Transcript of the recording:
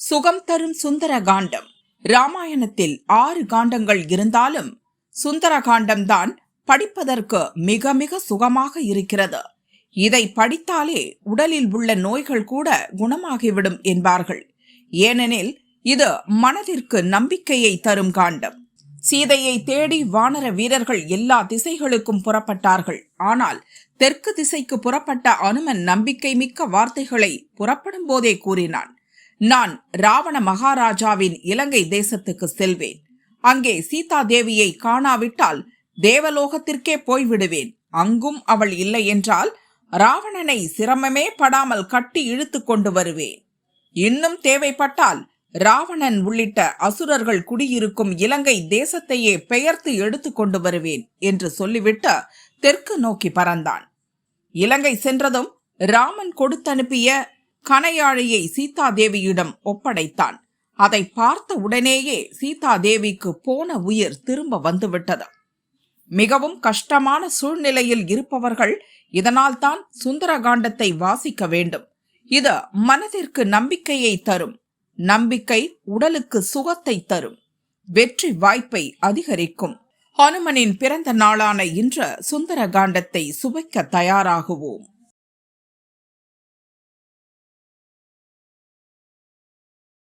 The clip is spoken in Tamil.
சுகம் தரும் சுந்தர காண்டம். ராமாயணத்தில் 6 காண்டங்கள் இருந்தாலும் சுந்தர காண்டம்தான் படிப்பதற்கு மிக மிக சுகமாக இருக்கிறது. இதை படித்தாலே உடலில் உள்ள நோய்கள் கூட குணமாகிவிடும் என்பார்கள். ஏனெனில் இது மனதிற்கு நம்பிக்கையை தரும் காண்டம். சீதையை தேடி வானர வீரர்கள் எல்லா திசைகளுக்கும் புறப்பட்டார்கள். ஆனால் தெற்கு திசைக்கு புறப்பட்ட அனுமன் நம்பிக்கை மிக்க வார்த்தைகளை புறப்படும் போதே கூறினான். நான் ராவண மகாராஜாவின் இலங்கை தேசத்துக்கு செல்வேன். அங்கே சீதா தேவியை காணாவிட்டால் தேவலோகத்திற்கே போய்விடுவேன். அங்கும் அவள் இல்லை என்றால் ராவணனை சிரமமே படாமல் கட்டி இழுத்து கொண்டு வருவேன். இன்னும் தேவைப்பட்டால் ராவணன் உள்ளிட்ட அசுரர்கள் குடியிருக்கும் இலங்கை தேசத்தையே பெயர்த்து எடுத்து கொண்டு வருவேன் என்று சொல்லிவிட்டு தெற்கு நோக்கி பறந்தான். இலங்கை சென்றதும் ராமன் கொடுத்தனுப்பிய கணையாழியை சீதாதேவியிடம் ஒப்படைத்தான். அதை பார்த்த உடனேயே சீதாதேவிக்கு போன உயிர் திரும்ப வந்துவிட்டது. மிகவும் கஷ்டமான சூழ்நிலையில் இருப்பவர்கள் இதனால் தான் சுந்தரகாண்டத்தை வாசிக்க வேண்டும். இது மனதிற்கு நம்பிக்கையை தரும். நம்பிக்கை உடலுக்கு சுகத்தை தரும். வெற்றி வாய்ப்பை அதிகரிக்கும். ஹனுமனின் பிறந்த நாளான இன்று சுந்தரகாண்டத்தை சுவைக்க தயாராகுவோம்.